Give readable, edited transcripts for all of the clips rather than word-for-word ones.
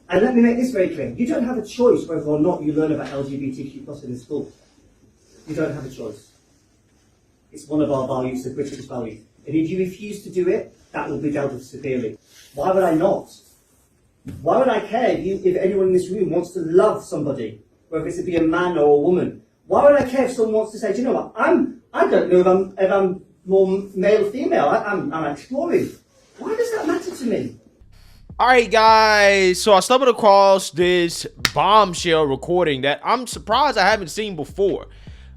And let me make this very clear. You don't have a choice whether or not you learn about LGBTQ+ in the school. You don't have a choice. It's one of our values, the British value. And if you refuse to do it, that will be dealt with severely. Why would I not? Why would I care if anyone in this room wants to love somebody, whether it's to be a man or a woman? Why would I care if someone wants to say, do you know what, I don't know if I'm more male or female, I'm exploring. Why does that matter to me? All right, guys, so I stumbled across this bombshell recording that I'm surprised I haven't seen before.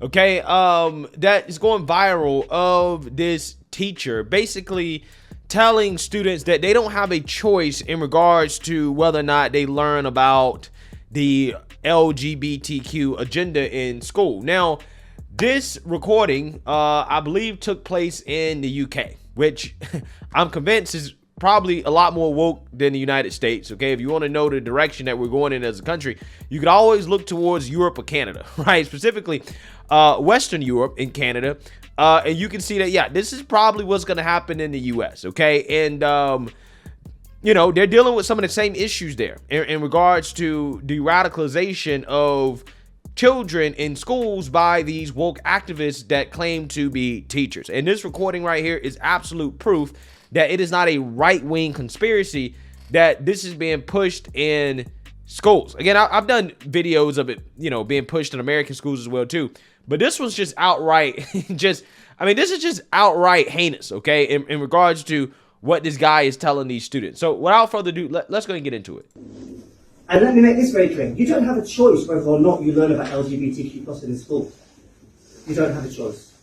Okay, that is going viral of this teacher basically telling students that they don't have a choice in regards to whether or not they learn about the LGBTQ agenda in school. Now, this recording, I believe, took place in the UK, which I'm convinced is probably a lot more woke than the United States. Okay, if you want to know the direction that we're going in as a country, you could always look towards Europe or Canada, right? Specifically, Western Europe and Canada. And you can see that, yeah, this is probably what's going to happen in the US. Okay, and you know, they're dealing with some of the same issues there in regards to the radicalization of children in schools by these woke activists that claim to be teachers. And this recording right here is absolute proof that it is not a right-wing conspiracy, that this is being pushed in schools. Again, I've done videos of it, you know, being pushed in American schools as well too. But this was just outright, this is just outright heinous, okay, in regards to what this guy is telling these students. So without further ado, let's go and get into it. And let me make this very clear. You don't have a choice whether or not you learn about LGBTQ+ in the school. You don't have a choice.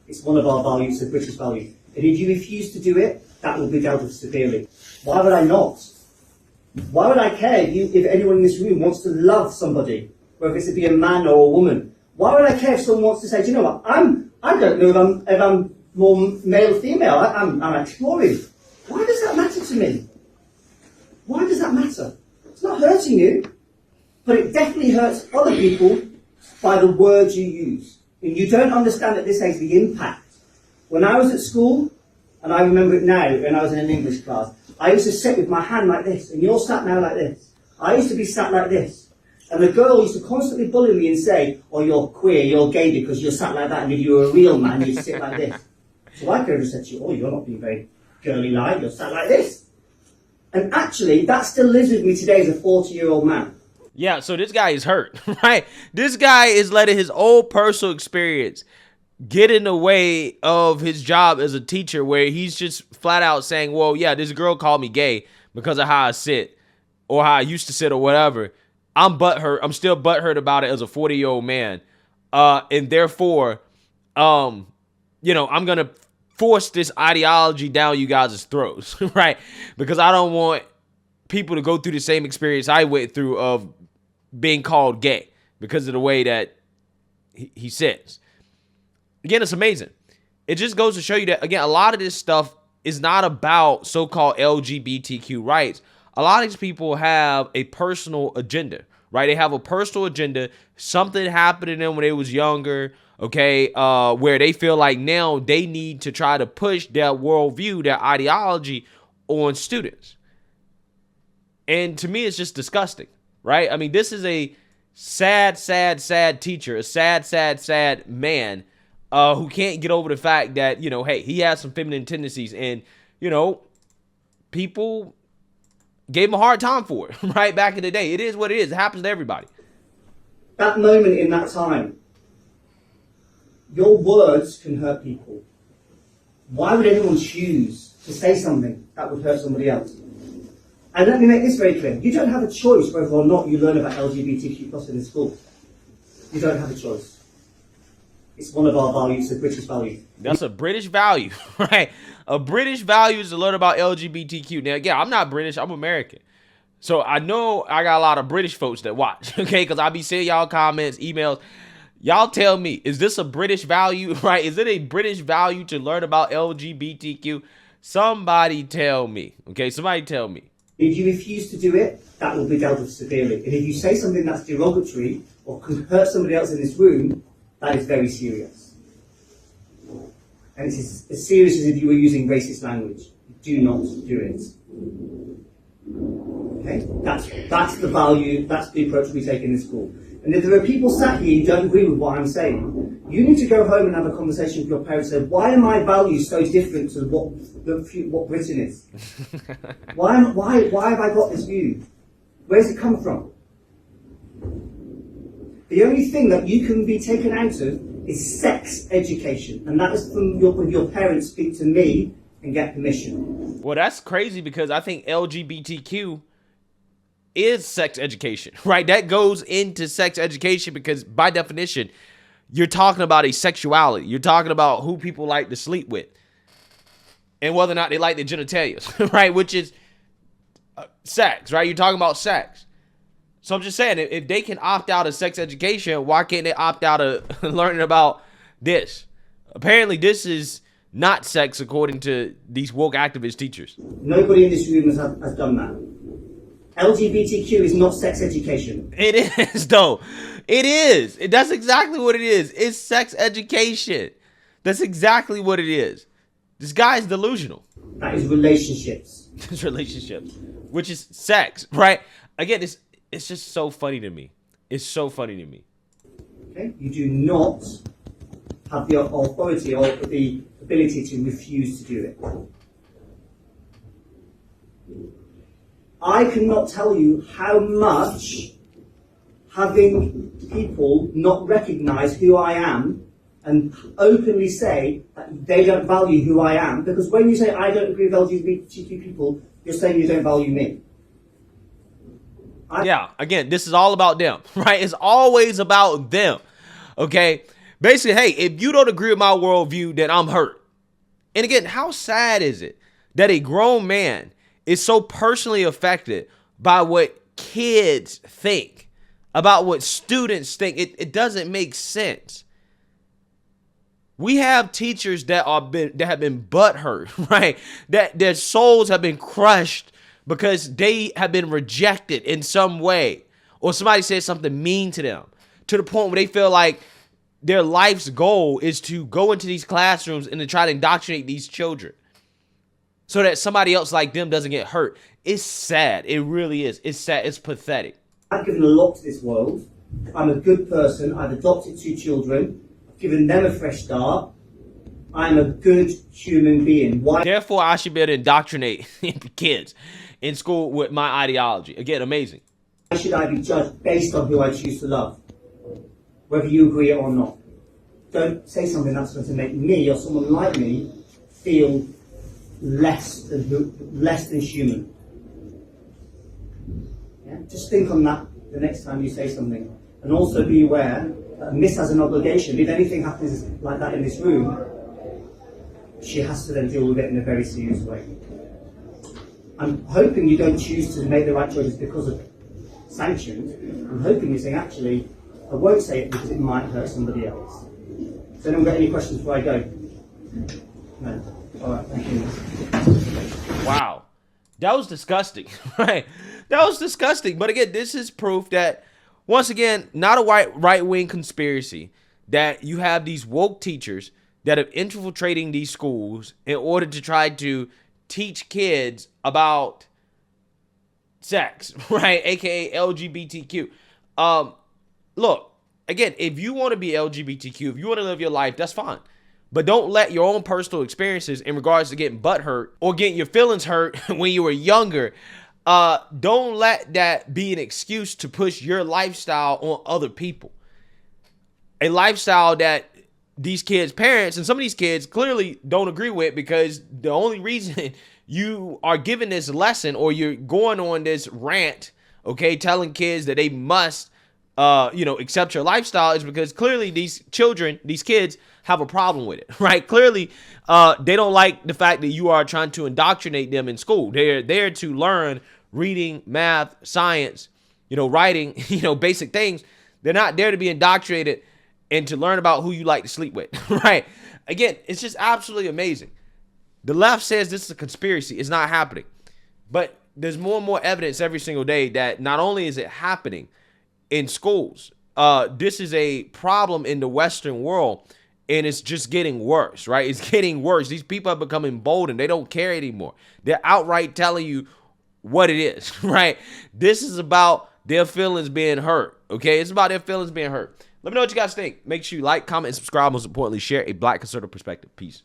It's one of our values, the British value. And if you refuse to do it, that will be dealt with severely. Why would I not? Why would I care if anyone in this room wants to love somebody, whether it's to be a man or a woman? Why would I care if someone wants to say, do you know what, I don't know if I'm more male or female, I'm exploring. Why does that matter to me? Why does that matter? It's not hurting you, but it definitely hurts other people by the words you use. And you don't understand at this age the impact. When I was at school, and I remember it now when I was in an English class, I used to sit with my hand like this, and you're sat now like this. I used to be sat like this. And the girl used to constantly bully me and say, oh, you're queer, you're gay because you're sat like that, and if you were a real man, you'd sit like this. So I could have said to you, oh, you're not being very girly-like, you're sat like this. And actually, that still lives with me today as a 40-year-old man. Yeah, so this guy is hurt, right? This guy is letting his own personal experience get in the way of his job as a teacher, where he's just flat out saying, well, yeah, this girl called me gay because of how I sit or how I used to sit or whatever. I'm butthurt. I'm still butthurt about it as a 40-year-old man. And therefore, you know, I'm going to force this ideology down you guys' throats, right? Because I don't want people to go through the same experience I went through of being called gay because of the way that he sits. Again, it's amazing. It just goes to show you that, again, a lot of this stuff is not about so-called LGBTQ rights. A lot of these people have a personal agenda, right? They have a personal agenda. Something happened to them when they was younger, okay, where they feel like now they need to try to push their worldview, their ideology on students. And to me, it's just disgusting, right? I mean, this is a sad, sad, sad teacher, a sad, sad, sad man who can't get over the fact that, you know, hey, he has some feminine tendencies, and, you know, people gave him a hard time for it, right? Back in the day. It is what it is. It happens to everybody. That moment in that time, your words can hurt people. Why would anyone choose to say something that would hurt somebody else? And let me make this very clear. You don't have a choice whether or not you learn about LGBTQ+ in the school. You don't have a choice. It's one of our values, the British value. That's a British value, right? A British value is to learn about LGBTQ. Now, yeah, I'm not British. I'm American. So I know I got a lot of British folks that watch, okay? Because I be seeing y'all comments, emails. Y'all tell me, is this a British value, right? Is it a British value to learn about LGBTQ? Somebody tell me, okay? Somebody tell me. If you refuse to do it, that will be dealt with severely. And if you say something that's derogatory or could hurt somebody else in this room, that is very serious. And it's as serious as if you were using racist language. Do not do it. Okay? That's the value, that's the approach we take in this school. And if there are people sat here who don't agree with what I'm saying, you need to go home and have a conversation with your parents and say, why are my values so different to what Britain is? Why have I got this view? Where's it come from? The only thing that you can be taken out of is sex education. And that is from your parents speak to me and get permission. Well, that's crazy because I think LGBTQ is sex education, right? That goes into sex education because by definition, you're talking about a sexuality. You're talking about who people like to sleep with and whether or not they like their genitalia, right? Which is sex, right? You're talking about sex. So I'm just saying, if they can opt out of sex education, why can't they opt out of learning about this? Apparently, this is not sex according to these woke activist teachers. Nobody in this room has done that. LGBTQ is not sex education. It is, though. It is. That's exactly what it is. It's sex education. That's exactly what it is. This guy is delusional. That is relationships. It's relationships, which is sex, right? Again, it's just so funny to me. It's so funny to me. Okay? You do not have the authority or the ability to refuse to do it. I cannot tell you how much having people not recognise who I am and openly say that they don't value who I am, because when you say I don't agree with LGBTQ people, you're saying you don't value me. Yeah, again, this is all about them, right? It's always about them, okay? Basically, hey, if you don't agree with my worldview, then I'm hurt. And again, how sad is it that a grown man is so personally affected by what kids think, about what students think? It doesn't make sense. We have teachers that have been butthurt, right? That their souls have been crushed because they have been rejected in some way, or somebody said something mean to them, to the point where they feel like their life's goal is to go into these classrooms and to try to indoctrinate these children so that somebody else like them doesn't get hurt. It's sad. It really is. It's sad. It's pathetic. I've given a lot to this world. I'm a good person. I've adopted 2 children. I've given them a fresh start. I'm a good human being. Why? Therefore, I should be able to indoctrinate kids in school with my ideology. Again, amazing. Why should I be judged based on who I choose to love? Whether you agree or not. Don't say something that's going to make me or someone like me feel less than human. Yeah? Just think on that the next time you say something. And also be aware that Miss has an obligation. If anything happens like that in this room, she has to then deal with it in a very serious way. I'm hoping you don't choose to make the right choices because of sanctions. I'm hoping you're saying, actually, I won't say it because it might hurt somebody else. Does anyone got any questions before I go? No. All right, thank you. Wow. That was disgusting, right? That was disgusting. But again, this is proof that, once again, not a right-wing conspiracy, that you have these woke teachers that are infiltrating these schools in order to try to teach kids about sex, right? AKA LGBTQ. Look, again, if you want to be LGBTQ, if you want to live your life, that's fine. But don't let your own personal experiences in regards to getting butt hurt or getting your feelings hurt when you were younger, don't let that be an excuse to push your lifestyle on other people. A lifestyle that these kids' parents and some of these kids clearly don't agree with, because the only reason you are giving this lesson or you're going on this rant, okay, telling kids that they must, accept your lifestyle is because clearly these kids have a problem with it, right? Clearly, they don't like the fact that you are trying to indoctrinate them in school. They're there to learn reading, math, science, writing, basic things. They're not there to be indoctrinated and to learn about who you like to sleep with, right? Again, it's just absolutely amazing. The left says this is a conspiracy. It's not happening. But there's more and more evidence every single day that not only is it happening in schools, this is a problem in the Western world, and it's just getting worse, right? It's getting worse. These people are becoming emboldened. They don't care anymore. They're outright telling you what it is, right? This is about their feelings being hurt, okay? It's about their feelings being hurt. Let me know what you guys think. Make sure you like, comment, and subscribe. Most importantly, share a Black conservative perspective. Peace.